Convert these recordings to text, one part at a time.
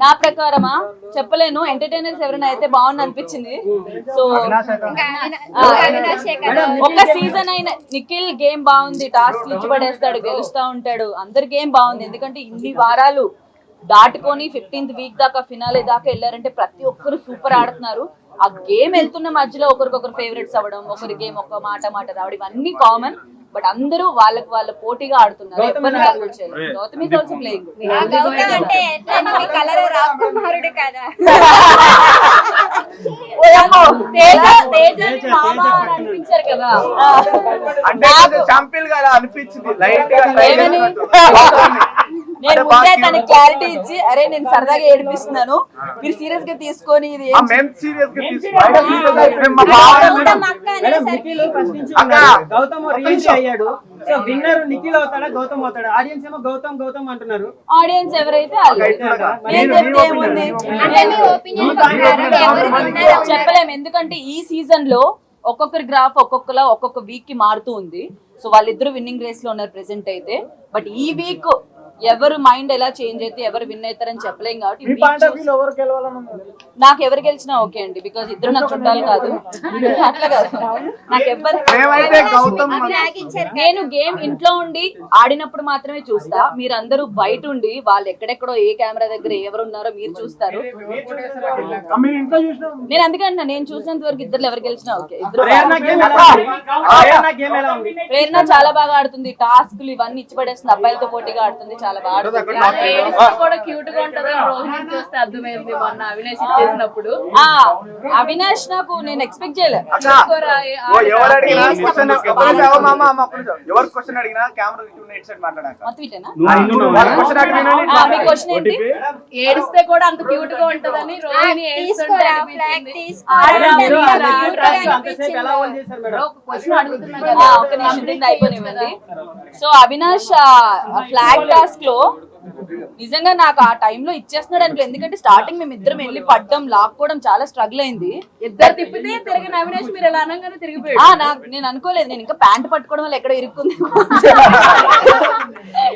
నా ప్రకారమా చెప్పలేను, ఎంటర్టైనర్స్ ఎవరైనా అయితే బాగుంది అనిపించింది. సో ఒక సీజన్ అయిన నిఖిల్ గేమ్ బాగుంది, టాస్క్ ఇచ్చి పడేస్తాడు, గెలుస్తా ఉంటాడు, అందరి గేమ్ బాగుంది. ఎందుకంటే ఇన్ని వారాలు దాటుకొని 15th వీక్ దాకా ఫినాలే దాకా వెళ్ళారంటే ప్రతి ఒక్కరు సూపర్ ఆడుతున్నారు. ఆ గేమ్ వెళ్తున్న మధ్యలో ఒకరికొకరు ఫేవరెట్స్ అవ్వడం, ఒకరి గేమ్ ఒక మాట రావడం, ఇవన్నీ కామన్. బట్ అందరూ వాళ్ళకి వాళ్ళ పోటీగా ఆడుతున్నారు. Gautam is also playing. అనిపించారు కదా, నేను ముందే తనకి క్లారిటీ ఇచ్చి అరే నేను సరదాగా ఏడిపిస్తున్నాను, మీరు సీరియస్ గా తీసుకొని ఇది అయ్యాడు. సో విన్నర్ నిఖిల్ అవుతాడా గౌతమ్ అవుతాడా? ఆడియన్స్ ఏమో గౌతమ్ గౌతమ్ అంటున్నారు. ఆడియన్స్ ఎవరైతే చెప్పలేము, ఎందుకంటే ఈ సీజన్ లో ఒక్కొక్కరి గ్రాఫ్ ఒక్కొక్కలా ఒక్కొక్క వీక్ కి మారుతూ ఉంది. సో వాళ్ళిద్దరు విన్నింగ్ రేస్ లో ఉన్నారు ప్రెసెంట్ అయితే. బట్ ఈ వీక్ ఎవరు మైండ్ ఎలా చేంజ్ అయితే ఎవరు విన్ అవుతారని చెప్పలేం. కాబట్టి నాకు ఎవరు గెలిచినా ఓకే అండి, బికాజ్ ఇద్దరు నాకు చుట్టాలు కాదు, అట్లా కాదు. నాకు ఎవరు, నేను గేమ్ ఇంట్లో ఉండి ఆడినప్పుడు మాత్రమే చూస్తా. మీరందరూ బయట ఉండి వాళ్ళు ఎక్కడెక్కడో ఏ కెమెరా దగ్గర ఎవరు ఉన్నారో మీరు చూస్తారు. నేను అందుకంటే నేను చూసినంత వరకు ఇద్దరు ఎవరు గెలిచినా ఓకే. ప్రేరణ చాలా బాగా ఆడుతుంది, టాస్క్లు ఇవన్నీ ఇచ్చి పడేస్తుంది, అబ్బాయిలతో పోటీగా ఆడుతుంది, చాలా బాగా అవినాష్ నాకు నేను ఎక్స్పెక్ట్ చేయలేదు. ఏడిస్తే కూడా అంత క్యూట్ గా ఉంటదని రోహిణి అయిపోయింది. సో అవినాష్ ఫ్లాగ్ టాస్క్ లో నిజంగా నాకు ఆ టైంలో ఇచ్చేస్తున్నాడు అనుకో, ఎందుకంటే స్టార్టింగ్ మేము ఇద్దరం వెళ్ళి పడ్డం లాక్కోవడం చాలా స్ట్రగుల్ అయింది. ఇద్దరు తిప్పితే తిరిగిన అవినాష్ మీరు ఎలా అనగానే తిరిగిపోయాడు. నేను అనుకోలేదు, నేను ఇంకా ప్యాంట్ పట్టుకోవడం వల్ల ఎక్కడ ఇరుక్కుంది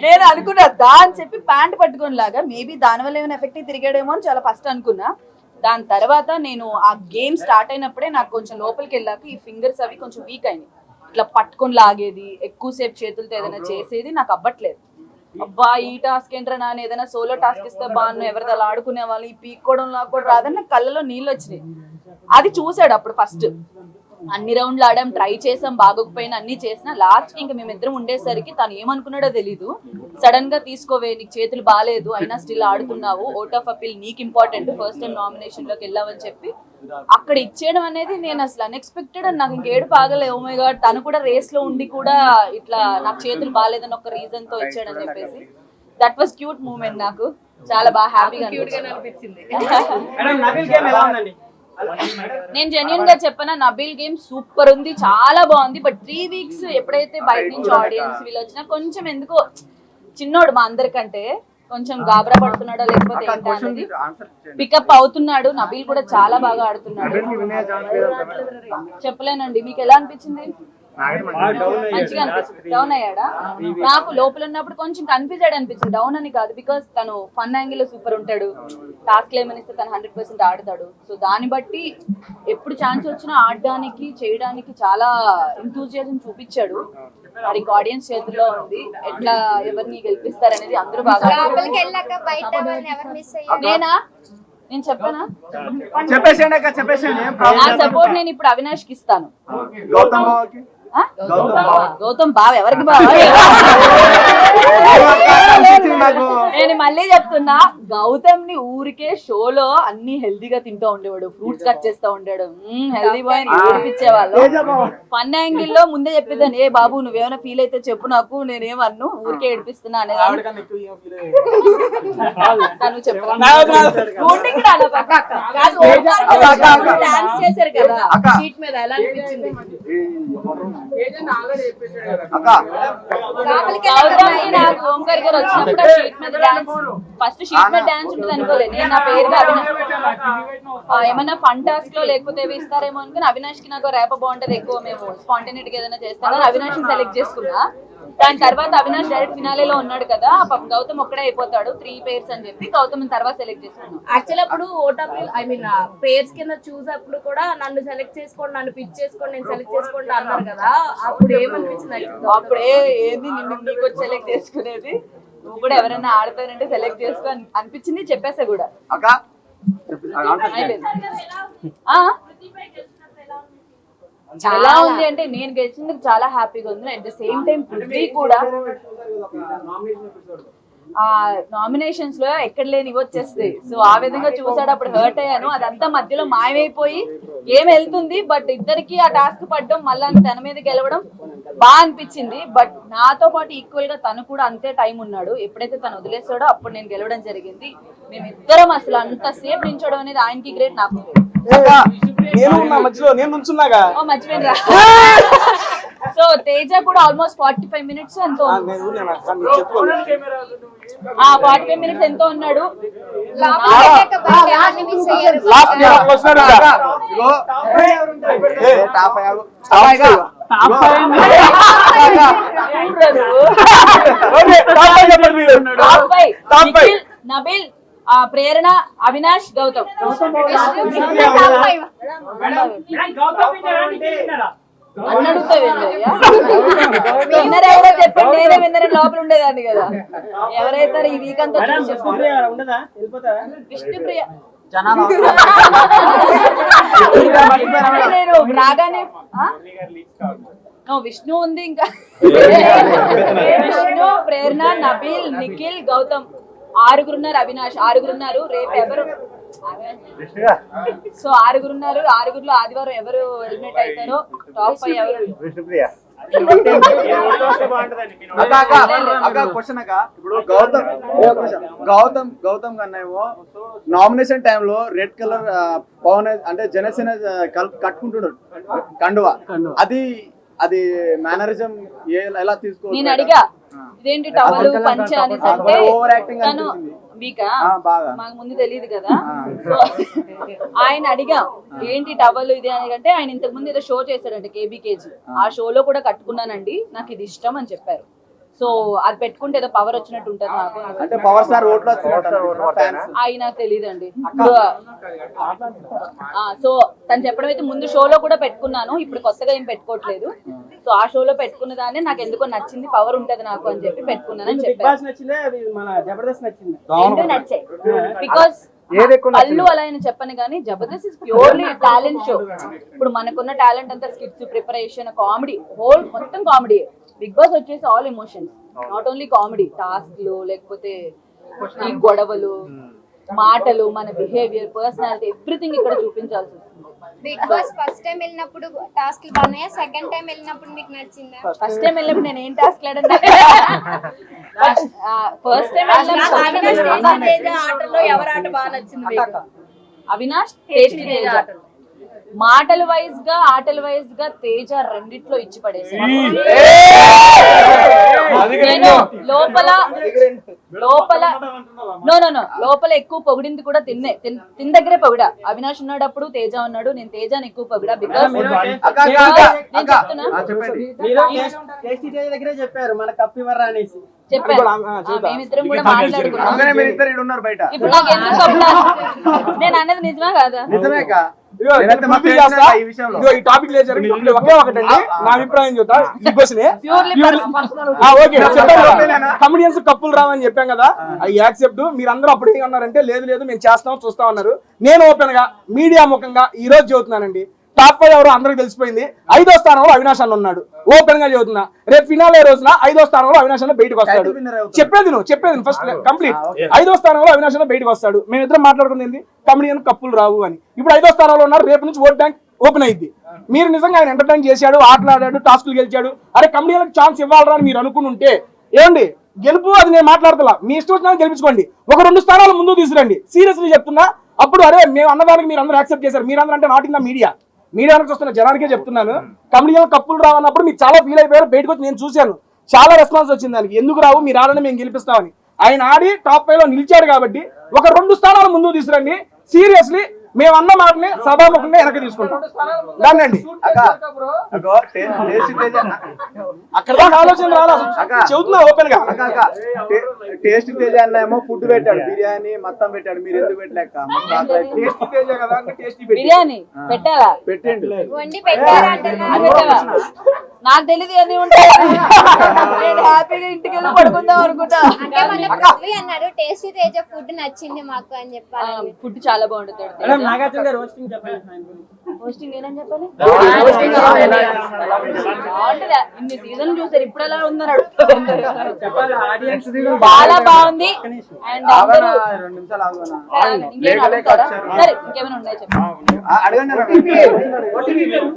నేను అనుకున్నా దా అని చెప్పి ప్యాంట్ పట్టుకోని లాగా మేబీ దానివల్ల ఏమైనా ఎఫెక్ట్ తిరిగాడేమో అని చాలా ఫస్ట్ అనుకున్నా. దాని తర్వాత నేను ఆ గేమ్ స్టార్ట్ అయినప్పుడే నాకు కొంచెం లోపలికి వెళ్ళాక ఈ ఫింగర్స్ అవి కొంచెం వీక్ అయినాయి. ఇట్లా పట్టుకొని లాగేది, ఎక్కువసేపు చేతులతో ఏదైనా చేసేది నాకు అవ్వట్లేదు. అబ్బా ఈ టాస్క్ ఏంట్రా నాన్న, ఏదైనా సోలో టాస్క్ ఇస్తే బాగున్నాను, ఎవరితో అలా ఆడుకునే వాళ్ళు, ఈ పీక్కోవడం లాక్కోవడం రాదని నాకు కళ్ళలో నీళ్ళు వచ్చినాయి. అది చూసాడు అప్పుడు ఫస్ట్. అన్ని రౌండ్లు ఆడాం, ట్రై చేసాం, బాగోకపోయినా అన్ని చేసినా లాస్ట్ ఇంకా మేమిద్దరం ఉండేసరికి తను ఏమనుకున్నాడో తెలీదు. సడన్ గా తీసుకోవే నీకు చేతులు బాగాలేదు అయినా స్టిల్ ఆడుతున్నావు, ఓట్ ఆఫ్ అపీల్ నీకు ఇంపార్టెంట్, ఫస్ట్ టైం నామినేషన్ లోకి వెళ్ళావని చెప్పి అక్కడ ఇచ్చేయడం అనేది నేను అసలు అన్ఎక్స్పెక్టెడ్. అని నాకు ఇంకేడు పాగలే. ఓ మై గాడ్, తను కూడా రేస్ లో ఉండి కూడా ఇట్లా నాకు చేతులు బాగాలేదని ఒక రీజన్ తో ఇచ్చాడని చెప్పేసి దట్ వాస్ క్యూట్ మూమెంట్. నాకు చాలా బాగా హ్యాపీగా అనిపించింది. నేను జెన్యూన్ గా చెప్పనా, నబీల్ గేమ్ సూపర్ ఉంది, చాలా బాగుంది. బట్ 3 weeks ఎప్పుడైతే బయట నుంచి ఆడియన్స్ వీళ్ళు వచ్చినా కొంచెం ఎందుకో చిన్నోడు మా అందరికంటే కొంచెం గాబరా పడుతున్నాడో లేకపోతే ఏంటో అనేది పికప్ అవుతున్నాడు. నబీల్ కూడా చాలా బాగా ఆడుతున్నాడు. చెప్పలేనండి, మీకు ఎలా అనిపించింది? మంచిగా అనిపించింది. డౌన్ అయ్యాడా? నాకు లోపల ఉన్నప్పుడు కొంచెం కన్ఫ్యూజ్ అనిపించింది. డౌన్ అని కాదు, బికాస్ తను ఫన్ యాంగిల్ లో సూపర్ ఉంటాడు, టాస్క్ ఏమనిస్తే తను 100% ఆడతాడు. సో దాన్ని బట్టి ఎప్పుడు ఛాన్స్ వచ్చినా ఆడడానికి చేయడానికి చాలా ఎంతూజియాజం చూపించాడు. మరి ఆడియన్స్ చేతుల్లో ఉంది, ఎట్లా ఎవరిని గెలిపిస్తారనేది అందరూ బాగా. నేనా నేను చెప్పానా సపోర్ట్ నేను ఇప్పుడు అవినాష్ కి ఇస్తాను. గౌతమ్ బావ ఎవరికి బావ? నేను మళ్ళీ చెప్తున్నా, గౌతమ్ ని ఊరికే షోలో అన్ని హెల్దీగా తింటూ ఉండేవాడు, ఫ్రూట్స్ కట్ చేస్తూ ఉంటాడు, హెల్దీ బాయ్ అని ఏడిపించేవాళ్ళు. ఫన్ యాంగిల్ లో ముందే చెప్పేదాన్ని, ఏ బాబు నువ్వేమైనా ఫీల్ అయితే చెప్పు, నాకు నేనేమన్ను ఊరికే ఏడిపిస్తున్నా అనేది. తను చెప్పారు కదా షీట్ మీద, ఎలా అనిపించింది? నాకు ఓంకార్ గారు వచ్చినప్పుడు షీట్ మీద డాన్స్, ఫస్ట్ షీట్ మీద డాన్స్ ఉంటుంది అనుకోలేదు నేను. నా పేరు ఏమన్నా ఫన్ టాస్క్ లో లేకపోతే ఇస్తారేమో అనుకుని అవినాష్ కి నాకు రేప బాగుంటది ఎక్కువ, మేము స్పాంటేనిటీ ఏదైనా చేస్తాను అవినాష్ ని సెలెక్ట్ చేసుకున్నా. దాని తర్వాత అవినాష్ డైరెక్ట్ ఫినాలేలో ఉన్నాడు కదా, పాపం గౌతమ్ ఒక్కడే అయిపోతాడు 3 pairs అని చెప్పి గౌతమ్ తర్వాత సెలెక్ట్ చేసుకున్నాం. యాక్చువల్ అప్పుడు ఓటమి పేర్స్ కింద చూసేప్పుడు కూడా నన్ను సెలెక్ట్ చేసుకోండి, నన్ను పిచ్ చేసుకోండి, నేను సెలెక్ట్ చేసుకోండి అన్నారు కదా, అప్పుడు ఏమనిపించింది? అప్పుడే ఏంది నిన్ను నీకు వచ్చి సెలెక్ట్ చేసుకునేది, నువ్వు కూడా ఎవరైనా ఆడతానంటే సెలెక్ట్ చేసుకో అనిపించింది, చెప్పేసా కూడా. చాలా ఉంది అంటే నేను గెలిచినందుకు చాలా హ్యాపీగా ఉంది. At the same time Prithvi కూడా ఆ నామినేషన్స్ లో ఎక్కడ లేని వచ్చేస్తాయి. సో ఆ విధంగా చూసాడు, అప్పుడు హర్ట్ అయ్యాను. అదంతా మధ్యలో మాయమైపోయి ఏం వెళ్తుంది, బట్ ఇద్దరికి ఆ టాస్క్ పడడం మళ్ళీ తన మీద గెలవడం బాగా అనిపించింది. బట్ నాతో పాటు ఈక్వల్ గా తను కూడా అంతే టైం ఉన్నాడు. ఎప్పుడైతే తను వదిలేసాడో అప్పుడు నేను గెలవడం జరిగింది. మేమిద్దరం అసలు అంత సేపు నించోవడం అనేది ఆయనకి గ్రేట్, నాకు మర్చిపోయినరా. సో తేజ కూడా ఆల్మోస్ట్ 45 minutes ఎంతో 45 minutes ఎంతో ఉన్నాడు. నబిల్, ప్రేరణ, అవినాష్, గౌతమ్. విన్నర్ ఎవరో చెప్పండి, నేనే విన్నర్ లోపల ఉండేదాన్ని కదా. ఎవరైతే ఈ వీక్ అంతా విష్ణుప్రియ నేను రాగానే విష్ణు ఉంది, ఇంకా విష్ణు, ప్రేరణ, నబీల్, నిఖిల్, గౌతమ్ 6 అవినాష్ 6 రేపు ఎవరు? సో 6 6 ఆదివారం ఎవరు ఎలిమినేట్ అవుతారో టాప్ 5 ఎవరు? ఇప్పుడు గౌతమ్ కన్నా ఏమో నామినేషన్ టైంలో రెడ్ కలర్ పవన్ అంటే జనసేన కట్టుకుంటున్నాడు కండువా, అది మేనరిజం ఎలా తీసుకో? నేను అడిగా ఇదేంటి టవల్ పంచ అని అంటే తను వీకా మాకు ముందు తెలియదు కదా. సో ఆయన అడిగా ఏంటి టవల్ ఇది అని అంటే, ఆయన ఇంతకు ముందు ఏదో షో చేశాడంటే కేబీకేజీ, ఆ షోలో కూడా కట్టుకున్నానండి, నాకు ఇది ఇష్టం అని చెప్పారు. సో అది పెట్టుకుంటే ఏదో పవర్ వచ్చినట్టు ఉంటుంది నాకు. అంటే పవర్ స్టార్ ఓట్లు అయి నాకు తెలియదండి. సో తను చెప్పడం అయితే ముందు షోలో కూడా పెట్టుకున్నాను, ఇప్పుడు కొత్తగా ఏం పెట్టుకోవట్లేదు. సో ఆ షోలో పెట్టుకున్న దాన్ని నాకు ఎందుకో నచ్చింది, పవర్ ఉంటది నాకు అని చెప్పి పెట్టుకున్నాను అని చెప్పారు. నచ్చాయి బికాస్ పళ్ళు అలా అని చెప్పను కానీ Jabardasth is purely talent show. ఇప్పుడు మనకున్న టాలెంట్ అంతా స్కిట్స్, ప్రిపరేషన్, కామెడీ, హోల్ మొత్తం కామెడీ. బిగ్ బాస్ వచ్చేసి all emotions, not only comedy. టాస్క్లు లేకపోతే ఈ గొడవలు, మాటలు, మన బిహేవియర్, పర్సనాలిటీ, ఎవ్రీథింగ్ ఇక్కడ చూపించాల్సి వస్తుంది. బిగ్ బాస్ ఫస్ట్ టైం వెళ్ళినప్పుడు టాస్క్లు బాగున్నాయా? సెకండ్ టైం వెళ్ళినప్పుడు మీకు నచ్చిందా? ఫస్ట్ టైం వెళ్ళినప్పుడు నేను ఏం టాస్క్ లేదంటే ఫస్ట్ టైం ఆటల్లో ఎవరి ఆట బాగా నచ్చింది? అవినాష్, తేజ. మాటల వైజ్ గా, ఆటల వైజ్ గా తేజ రెండిట్లో ఇచ్చి పడేసాను. నేను లోపల లోపల ఎక్కువ పొగిడింది కూడా తిన్న దగ్గరే పొగిడా. అవినాష్ ఉన్నాడప్పుడు తేజ ఉన్నాడు, నేను తేజాని ఎక్కువ పొగిడా. బికాస్ నేను చెప్తున్నా చెప్పాను, మేమిద్దరం కూడా మాట్లాడుకున్నాం. ఇప్పుడు నాకు ఎందుకు కప్పారు? నేను అన్నది నిజమా కాదా? ఈ టాపిక్ లేదు, ఒకే ఒకటండి నా అభిప్రాయం చెప్తా. ఈ క్వశ్చన్ కమెడియన్స్ కప్పులు రావని చెప్పాం కదా, అవి యాక్సెప్ట్. మీరందరూ అప్పుడు ఏమన్నారంటే లేదు మేము చేస్తాం చూస్తాం అన్నారు. నేను ఓపెన్ గా మీడియా ముఖంగా ఈ రోజు చెబుతున్నానండి, టాప్ 5 ఎవరో అందరికి తెలిసిపోయింది. 5వ స్థానంలో అవినాష్ అన్న ఉన్నాడు. ఓపెన్ గా చెబుతున్నా, రేపు ఫినాలే రోజున 5వ స్థానంలో అవినాష్ అన్న బయటకు వస్తాడు. చెప్పేది ఫస్ట్ కంప్లీట్. 5వ స్థానంలో అవినాష్ అన్న బయటకు వస్తాడు. మేమిద్దరం మాట్లాడుకునేది కమెడియన్ కప్పులు రావు అని. ఇప్పుడు 5వ స్థానంలో ఉన్నారు, రేపు నుంచి ఓట్ బ్యాంక్ ఓపెన్ అయింది. మీరు నిజంగా ఆయన ఎంటర్టైన్ చేశాడు, ఆటలాడాడు, టాస్కులు గెలిచాడు, అరే కమెడియన్కి ఛాన్స్ ఇవ్వాలరా అని మీరు అనుకుని ఉంటే ఏమండి, గెలుపు అది నేను మాట్లాడుతున్నా, మీ ఇష్టం వచ్చినా గెలిపించుకోండి, ఒక 2 స్థానాలు ముందు తీసుకురండి. సీరియస్లీ చెప్తున్నా. అప్పుడు అరే మేము అన్నదానికి మీరు అందరూ యాక్సెప్ట్ చేశారు. మీరందరూ అంటే నాట్ ఇన్ ద మీడియానికి వస్తున్న జనానికే చెప్తున్నాను, కమెడియన్ కప్పులు రావన్నప్పుడు మీరు చాలా ఫీల్ అయిపోయారు. బయటకు వచ్చి నేను చూశాను, చాలా రెస్పాన్స్ వచ్చింది దానికి. ఎందుకు రావు, మీరు ఆడని మేము గెలిపిస్తామని. ఆయన ఆడి టాప్ 5లో నిలిచాడు కాబట్టి ఒక 2 స్థానాలు ముందుకు తీసుకురండి. సీరియస్లీ మేమన్న మాటని సభాముఖంగా వెనక్కి తీసుకుంటాం దాన్నండి. అక్కడ దాకా ఆలోచన రాలా చెబుతున్నా ఓపెన్ గా. టేస్ట్ తేజ అన్న ఏమో ఫుడ్ పెట్టాడు, బిర్యానీ మొత్తం పెట్టాడు, మీరు ఎందుకు పెట్టలేక? టేస్టీ తేజ కదా అంటే టేస్టీ పెట్టి బిర్యానీ పెట్టాలా? పెట్టండి. వండి పెట్టారంటున్నారు. అది పెట్టావా? నాకు తెలియదు అన్ని ఉంటాయి. నేను హ్యాపీగా ఇంటికి వెళ్ళి పడుకుందాం అనుకుంటా. అంటే మన పృథ్వీ అన్నాడు టేస్టీ తేజ ఫుడ్ నచ్చింది మాకు అని చెప్పాలి. ఫుడ్ చాలా బాగుంటుంది. మేడం నాగార్జున గారు రోస్టింగ్ చెప్పాలి. హోస్టింగ్ ఏనని చెప్పాలి? బాగుంటుందా? ఇన్ని సీజన్ చూసారు, ఇప్పుడు ఎలా ఉందని అడుగుతారు. చెప్పాలి ఆడియన్స్ చాలా బాగుంది. అండ్ అందరూ 2 నిమిషాలు ఆగునా? ఇంకేమైనా అడుగుతారా? సరే ఇంకేమైనా ఉన్నాయి చెప్పండి. అడగండి.